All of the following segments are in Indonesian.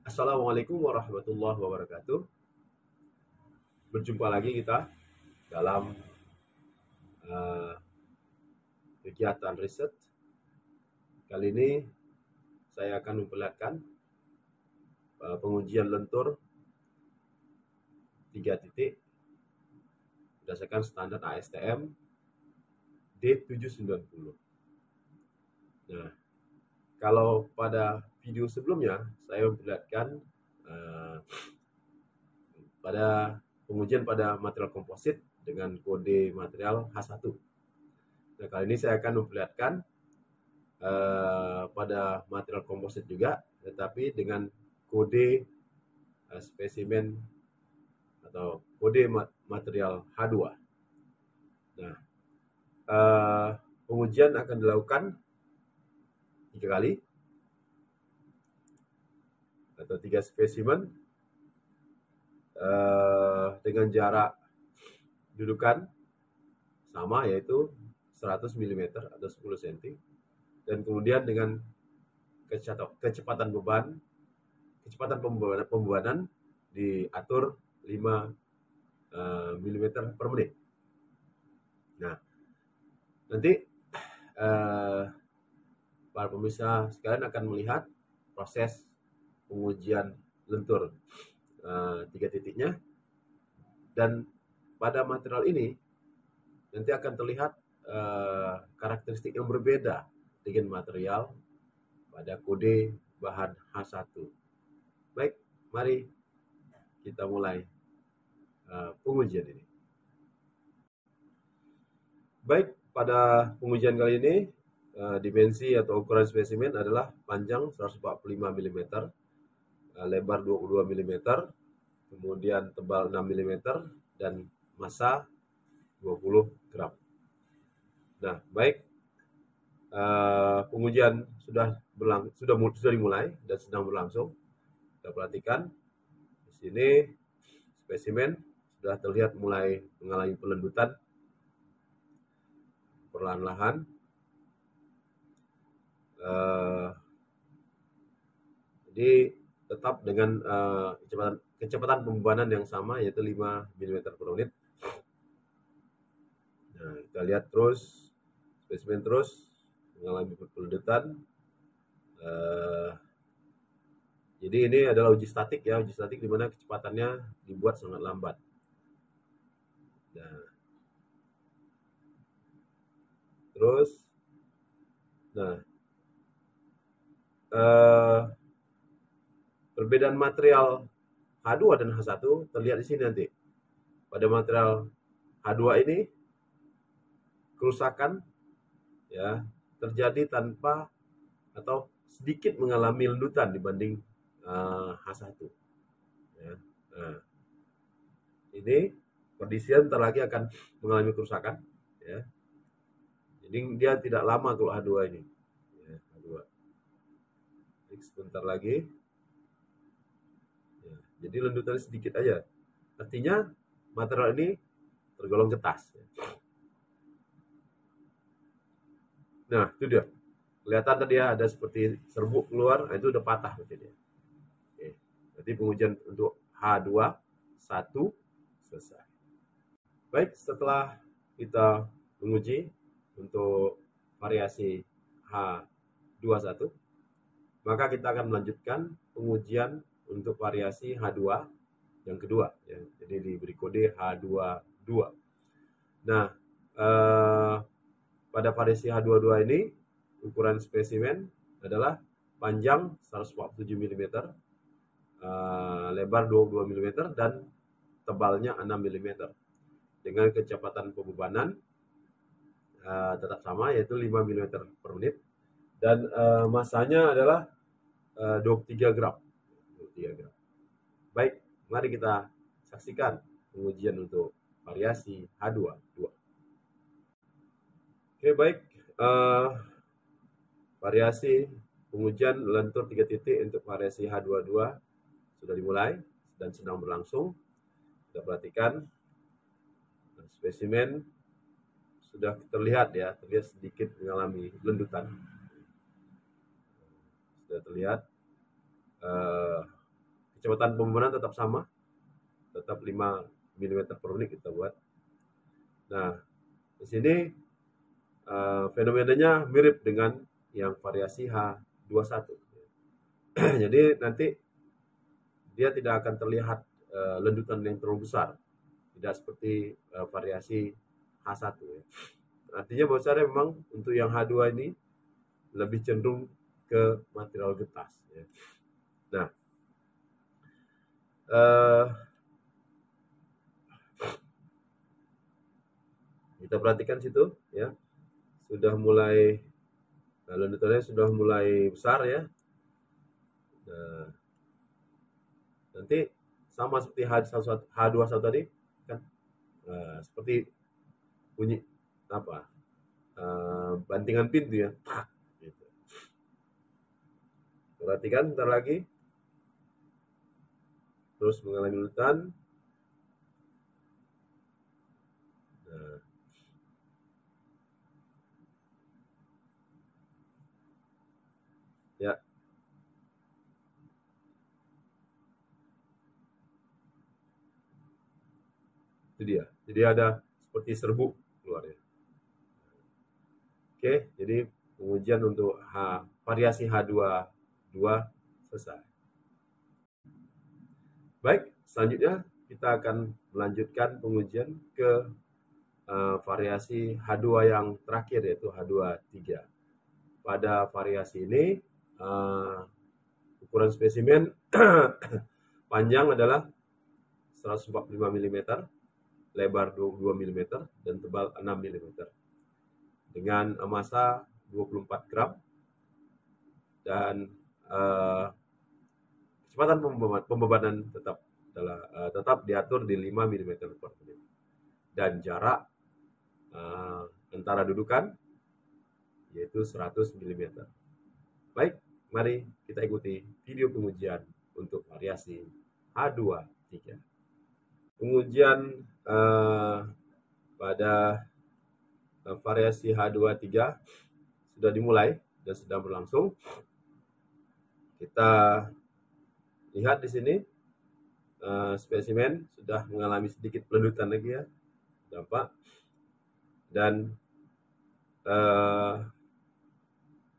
Assalamualaikum warahmatullahi wabarakatuh. Berjumpa lagi kita dalam uh, kegiatan riset. Kali ini saya akan memperlihatkan pengujian lentur 3 titik berdasarkan standar ASTM D790. Nah, kalau pada video sebelumnya saya memperlihatkan uh, pada pengujian pada material komposit dengan kode material H1. Nah, kali ini saya akan memperlihatkan pada material komposit juga, tetapi dengan kode spesimen atau kode material H2. Nah, pengujian akan dilakukan 3 kali atau 3 spesimen dengan jarak dudukan sama, yaitu 100 mm atau 10 cm, dan kemudian dengan kecepatan pembebanan diatur 5 mm per menit. Nah, nanti para pemirsa sekalian akan melihat proses pengujian lentur 3 titiknya, dan pada material ini nanti akan terlihat karakteristik yang berbeda dengan material pada kode bahan H1. Baik, mari kita mulai pengujian ini. Baik, pada pengujian kali ini dimensi atau ukuran spesimen adalah panjang 145 mm, lebar 22 mm, kemudian tebal 6 mm, dan massa 20 gram. Nah, baik, pengujian sudah dimulai dan sedang berlangsung. Kita perhatikan di sini spesimen sudah terlihat mulai mengalami pelendutan perlahan-lahan. Jadi tetap dengan kecepatan pembebanan yang sama, yaitu 5 mm per menit. Nah, kita lihat terus spesimen terus mengalami pelendutan. Jadi ini adalah uji statik ya, uji statik di mana kecepatannya dibuat sangat lambat. Nah, terus, perbedaan material H2 dan H1 terlihat di sini nanti. Pada material H2 ini kerusakan ya terjadi tanpa atau sedikit mengalami lendutan dibanding H1. Ya. Nah, ini kondisinya ntar lagi akan mengalami kerusakan. Ya. Jadi dia tidak lama kalau H2 ini. Ya, H2. Jadi sebentar lagi. Ya. Jadi lendutannya sedikit aja. Artinya material ini tergolong ketas. Nah, itu dia. Kelihatan tadi ya, ada seperti serbuk keluar, nah itu udah patah berarti dia. Oke. Berarti pengujian untuk H2 1 selesai. Baik, setelah kita menguji untuk variasi H21, maka kita akan melanjutkan pengujian untuk variasi H2 yang kedua ya. Jadi diberi kode H22. Nah, pada variasi H22 ini ukuran spesimen adalah panjang 147 mm, lebar 22 mm, dan tebalnya 6 mm, dengan kecepatan pembebanan tetap sama, yaitu 5 mm per menit, dan masanya adalah 23 gram. 23 gram. Baik, mari kita saksikan pengujian untuk variasi H22. Oke, baik, variasi pengujian lentur 3 titik untuk variasi H22 sudah dimulai dan sedang berlangsung. Kita perhatikan spesimen sudah terlihat ya, terlihat sedikit mengalami lendutan. Sudah terlihat kecepatan pembebanan tetap sama, tetap 5 mm per menit kita buat. Nah, di sini fenomenanya mirip dengan yang variasi H21. Jadi nanti dia tidak akan terlihat lendutan yang terlalu besar, tidak seperti variasi H1 ya. Artinya bahwasanya memang untuk yang H2 ini lebih cenderung ke material getas ya. Nah, kita perhatikan situ ya, sudah mulai lendutannya sudah mulai besar ya. Nah, nanti sama seperti H21 tadi kan, seperti bunyi apa, bantingan pintu ya, gitu. Perhatikan bentar lagi, terus mengalami lendutan. Nah, ya, itu dia. Jadi ada seperti serbuk keluar ya. Oke, jadi pengujian untuk variasi H22 selesai. Baik, selanjutnya kita akan melanjutkan pengujian ke variasi H2 yang terakhir, yaitu H23. Pada variasi ini ukuran spesimen panjang adalah 145 mm, lebar 22 mm, dan tebal 6 mm. Dengan massa 24 gram dan kecepatan pembebanan tetap diatur di 5 mm per menit. Dan jarak antara dudukan yaitu 100 mm. Baik, mari kita ikuti video pengujian untuk variasi H23. Pengujian pada variasi H23 sudah dimulai dan sedang berlangsung. Kita lihat di sini spesimen sudah mengalami sedikit pelendutan lagi ya, dampak, dan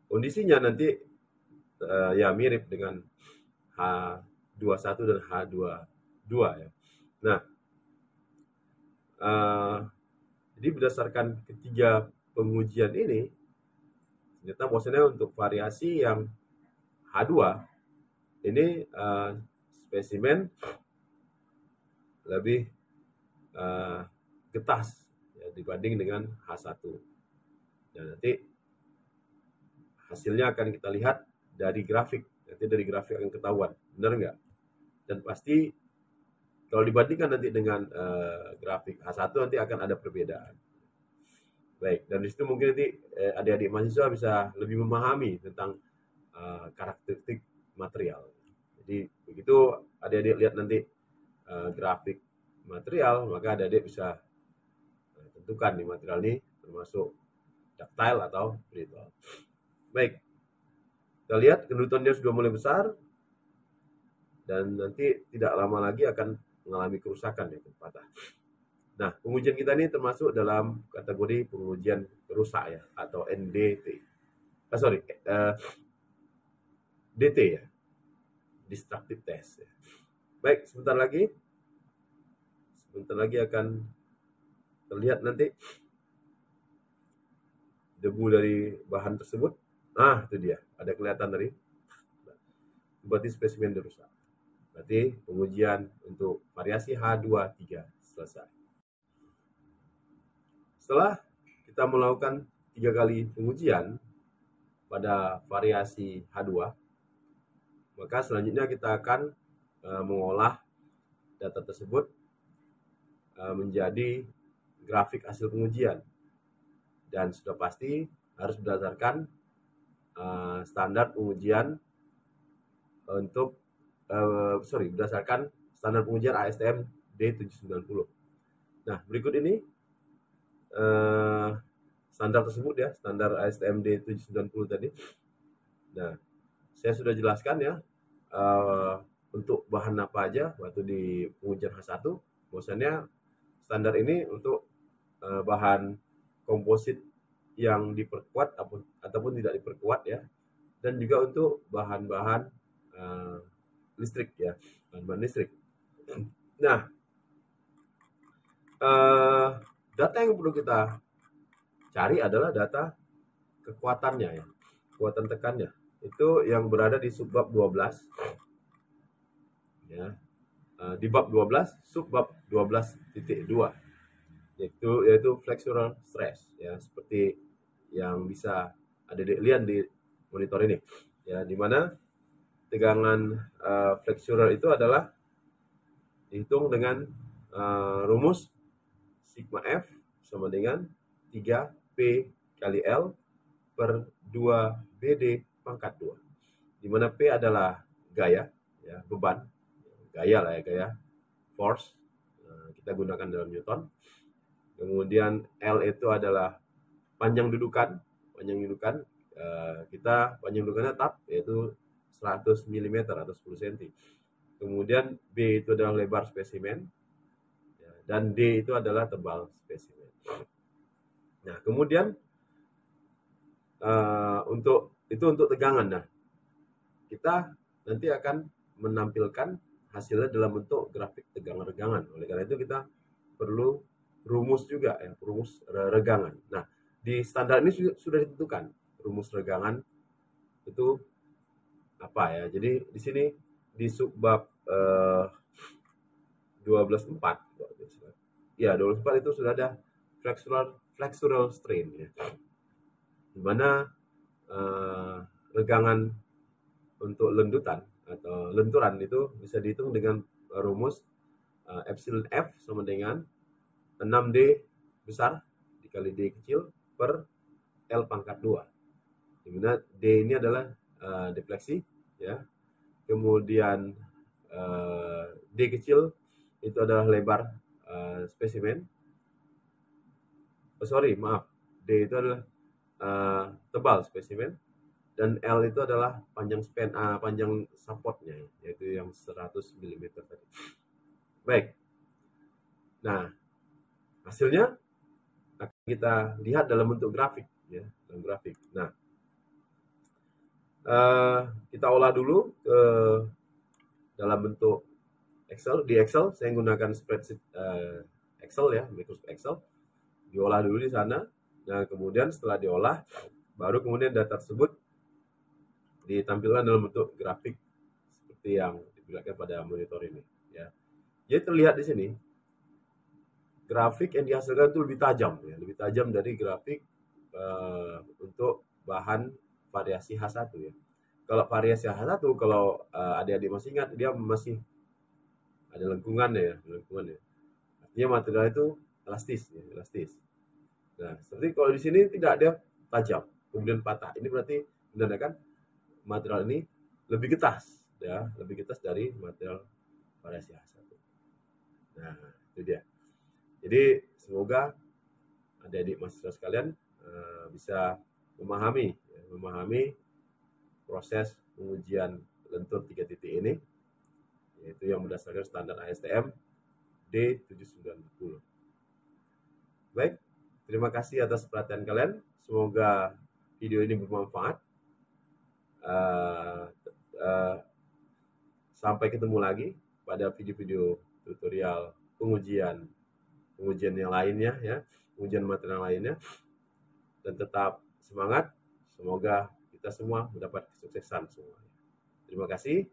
kondisinya nanti ya mirip dengan H21 dan H22 ya. Nah, jadi berdasarkan ketiga pengujian ini, ternyata bahwasanya untuk variasi yang H2 ini spesimen lebih getas ya, dibanding dengan H1. Dan nanti hasilnya akan kita lihat dari grafik. Nanti dari grafik akan ketahuan, benar nggak? Dan pasti kalau dibandingkan nanti dengan grafik H1 nanti akan ada perbedaan. Baik, dan di situ mungkin nanti adik-adik mahasiswa bisa lebih memahami tentang karakteristik material. Jadi begitu adik-adik lihat nanti grafik material, maka adik-adik bisa tentukan nih material ini termasuk ductile atau brittle. Baik, kita lihat kendutannya sudah mulai besar dan nanti tidak lama lagi akan mengalami kerusakan ya, patah. Nah, pengujian kita ini termasuk dalam kategori pengujian rusak ya, atau NDT. DT ya, destructive test ya. Baik, sebentar lagi akan terlihat nanti debu dari bahan tersebut. Nah, itu dia, ada kelihatan dari, berarti spesimen dirusak. Berarti pengujian untuk variasi H23 selesai. Setelah kita melakukan 3 kali pengujian pada variasi H2, maka selanjutnya kita akan mengolah data tersebut menjadi grafik hasil pengujian, dan sudah pasti harus berdasarkan standar pengujian untuk berdasarkan standar pengujian ASTM D790. Nah, berikut ini standar tersebut ya, standar ASTM D790 tadi. Nah, saya sudah jelaskan ya untuk bahan apa aja waktu di pengujian H1, bahwasannya standar ini untuk bahan komposit yang diperkuat ataupun tidak diperkuat ya, dan juga untuk bahan-bahan listrik ya, bahan-bahan listrik. Nah, data yang perlu kita cari adalah data kekuatannya ya, kekuatan tekannya. Itu yang berada di subbab 12 ya. Di bab 12, subbab 12.2 yaitu flexural stress ya, seperti yang bisa Adik lihat di monitor ini ya, di mana tegangan flexural itu adalah dihitung dengan rumus sigma F sama dengan 3P kali L per 2 BD pangkat 2, di mana P adalah gaya ya, beban, gaya lah ya, gaya force, kita gunakan dalam Newton. Kemudian L itu adalah panjang dudukan, kita panjang dudukannya tetap yaitu 100 mm atau 10 cm. Kemudian B itu adalah lebar spesimen dan D itu adalah tebal spesimen. Nah, kemudian untuk tegangan. Nah, kita nanti akan menampilkan hasilnya dalam bentuk grafik tegangan-regangan. Oleh karena itu kita perlu rumus juga ya, rumus regangan. Nah, di standar ini sudah ditentukan rumus regangan itu apa ya. Jadi di sini di subbab 12.4 ya, 12.4 itu sudah ada flexural strain ya, di mana regangan untuk lendutan atau lenturan itu bisa dihitung dengan rumus epsilon F sama dengan 6D besar dikali D kecil per L pangkat 2, di mana D ini adalah defleksi ya, kemudian D kecil itu adalah lebar spesimen, D itu adalah tebal spesimen, dan L itu adalah panjang supportnya, yaitu yang 100 mm tadi. Baik. Nah, hasilnya akan kita lihat dalam bentuk grafik ya, dalam grafik. Nah, kita olah dulu ke dalam bentuk Excel. Di Excel saya menggunakan spreadsheet Excel ya, Microsoft Excel. Diolah dulu di sana. Nah, kemudian setelah diolah, baru kemudian data tersebut ditampilkan dalam bentuk grafik seperti yang diperlihatkan pada monitor ini ya. Jadi terlihat di sini grafik yang dihasilkan itu lebih tajam ya, lebih tajam dari grafik untuk bahan variasi H1 ya. Kalau variasi H1, kalau adik-adik masih ingat, dia masih ada lengkungannya ya. Artinya material itu elastis ya, elastis. Nah, seperti kalau di sini tidak ada tajam kemudian patah. Ini berarti menandakan material ini lebih getas ya, lebih getas dari material variasi H1. Nah, itu dia. Jadi semoga adik-adik mahasiswa sekalian bisa memahami proses pengujian lentur 3 titik ini, yaitu yang berdasarkan standar ASTM D790. Baik, terima kasih atas perhatian kalian. Semoga video ini bermanfaat. Sampai ketemu lagi pada video-video tutorial pengujian yang lainnya ya, pengujian material lainnya, dan tetap semangat. Semoga kita semua mendapat kesuksesan semua. Terima kasih.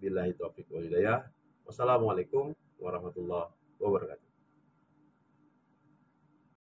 Billahi taufiq wal hidayah. Wassalamualaikum warahmatullahi wabarakatuh.